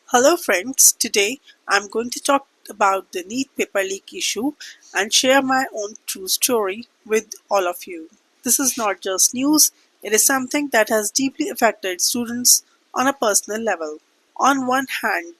Hello friends, today I'm going to talk about the NEET paper leak issue and share my own true story with all of you. This is not just news, it is something that has deeply affected students on a personal level. On one hand,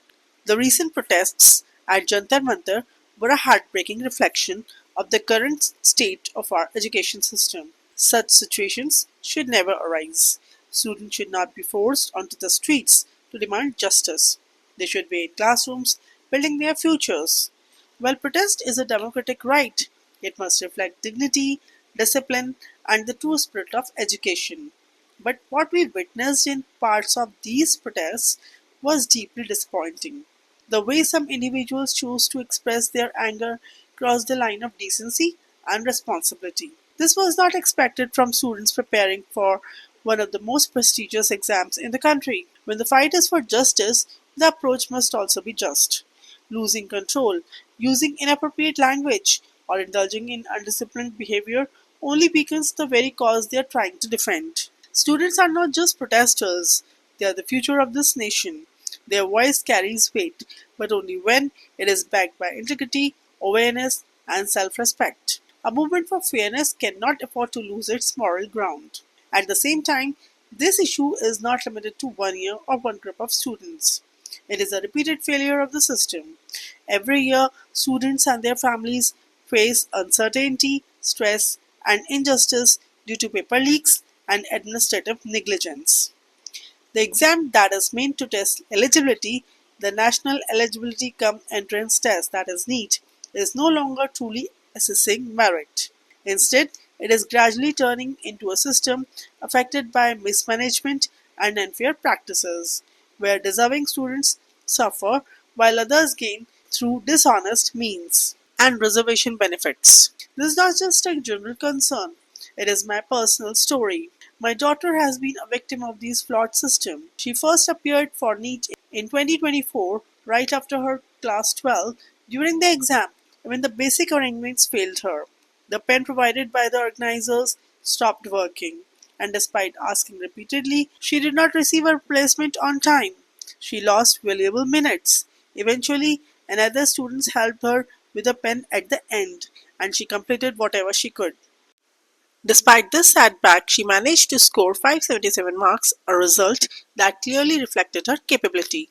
the recent protests at Jantar Mantar were a heartbreaking reflection of the current state of our education system. Such situations should never arise. Students should not be forced onto the streets to demand justice. They should be in classrooms building their futures. While protest is a democratic right, it must reflect dignity, discipline, and the true spirit of education. But what we witnessed in parts of these protests was deeply disappointing. The way some individuals chose to express their anger crossed the line of decency and responsibility. This was not expected from students preparing for one of the most prestigious exams in the country. When the fight is for justice, the approach must also be just. Losing control, using inappropriate language, or indulging in undisciplined behavior only weakens the very cause they are trying to defend. Students are not just protesters, they are the future of this nation. Their voice carries weight, but only when it is backed by integrity, awareness, and self respect. A movement for fairness cannot afford to lose its moral ground. At the same time, this issue is not limited to one year or one group of students. It is a repeated failure of the system. Every year, students and their families face uncertainty, stress, and injustice due to paper leaks and administrative negligence. The exam that is meant to test eligibility, the National Eligibility Cum Entrance Test, that is NEET, is no longer truly assessing merit. Instead, it is gradually turning into a system affected by mismanagement and unfair practices, where deserving students suffer while others gain through dishonest means and reservation benefits. This is not just a general concern, it is my personal story. My daughter has been a victim of this flawed system. She first appeared for NEET in 2024, right after her class 12. During the exam, when the basic arrangements failed her, the pen provided by the organizers stopped working, and despite asking repeatedly, she did not receive her replacement on time. She lost valuable minutes. Eventually, another student helped her with a pen at the end, and she completed whatever she could. Despite this setback, she managed to score 577 marks, a result that clearly reflected her capability.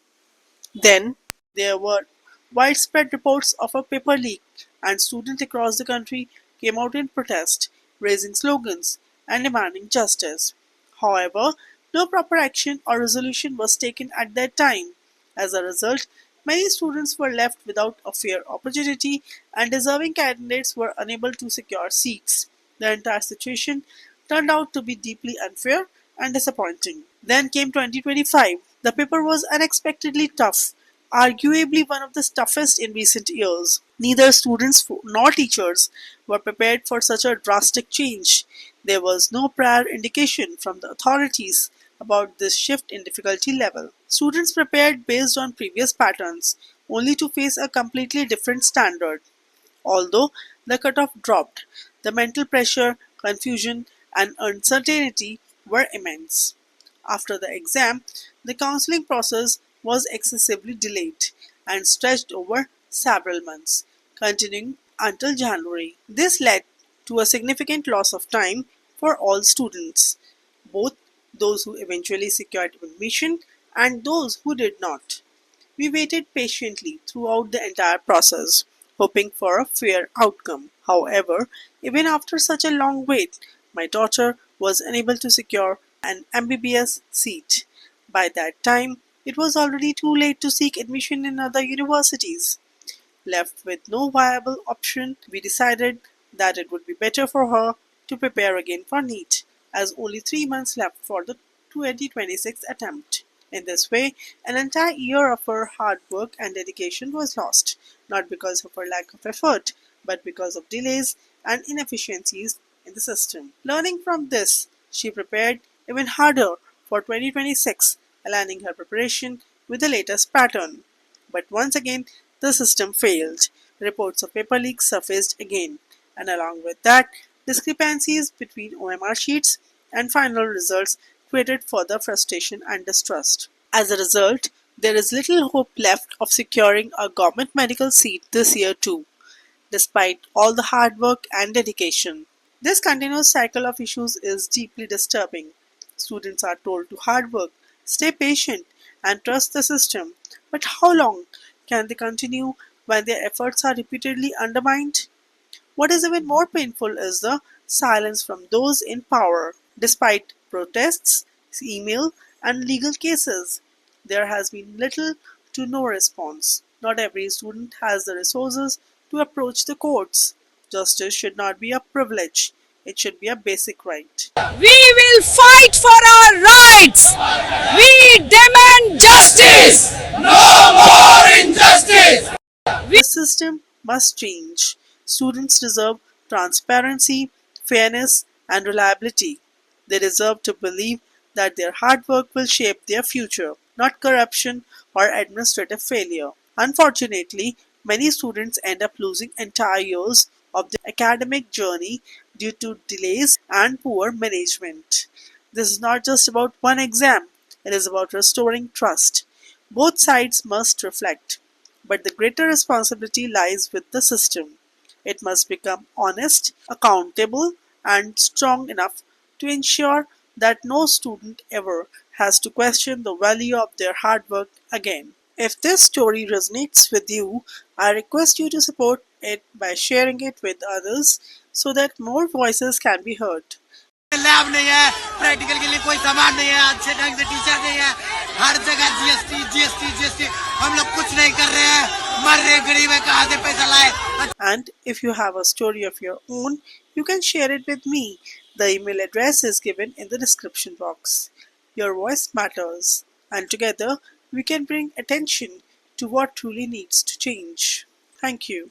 Then, there were widespread reports of a paper leak, and students across the country came out in protest, raising slogans and demanding justice. However, no proper action or resolution was taken at that time. As a result, many students were left without a fair opportunity, and deserving candidates were unable to secure seats. The entire situation turned out to be deeply unfair and disappointing. Then came 2025. The paper was unexpectedly tough, arguably one of the toughest in recent years. Neither students nor teachers were prepared for such a drastic change. There was no prior indication from the authorities about this shift in difficulty level. Students prepared based on previous patterns, only to face a completely different standard. Although the cutoff dropped, the mental pressure, confusion, and uncertainty were immense. After the exam, the counseling process was excessively delayed and stretched over several months, continuing until January. This led to a significant loss of time for all students, both those who eventually secured admission and those who did not. We waited patiently throughout the entire process, hoping for a fair outcome. However, even after such a long wait, my daughter was unable to secure an MBBS seat. By that time, it was already too late to seek admission in other universities. Left with no viable option, we decided that it would be better for her to prepare again for NEET, as only 3 months left for the 2026 attempt. In this way, an entire year of her hard work and dedication was lost, not because of her lack of effort, but because of delays and inefficiencies in the system. Learning from this, she prepared even harder for 2026, aligning her preparation with the latest pattern. But once again, the system failed. Reports of paper leaks surfaced again, and along with that, discrepancies between OMR sheets and final results created further frustration and distrust. As a result, There is little hope left of securing a government medical seat this year too, despite all the hard work and dedication. This continuous cycle of issues is deeply disturbing. Students are told to hard work, stay patient, and trust the system. But how long can they continue when their efforts are repeatedly undermined? What is even more painful is the silence from those in power. Despite protests, email, and legal cases, there has been little to no response. Not every student has the resources to approach the courts. Justice should not be a privilege, it should be a basic right. We will fight for our rights. We demand justice. No more injustice. The system must change. Students deserve transparency, fairness, and reliability. They deserve to believe that their hard work will shape their future, not corruption or administrative failure. Unfortunately, many students end up losing entire years of their academic journey due to delays and poor management. This is not just about one exam, it is about restoring trust. Both sides must reflect, but the greater responsibility lies with the system. It must become honest, accountable, and strong enough to ensure that no student ever has to question the value of their hard work again. If this story resonates with you, I request you to support it by sharing it with others so that more voices can be heard. Lab नहीं है, practical के लिए कोई सामान नहीं है, अच्छे ढंग से टीचर नहीं है, हर जगह जीएसटी जीएसटी जीएसटी, हम लोग कुछ नहीं कर रहे हैं, मर रहे गरीब है, कहाँ से पैसा लाए. And if you have a story of your own, you can share it with me. The email address is given in the description box. Your voice matters, and together we can bring attention to what truly needs to change. Thank you.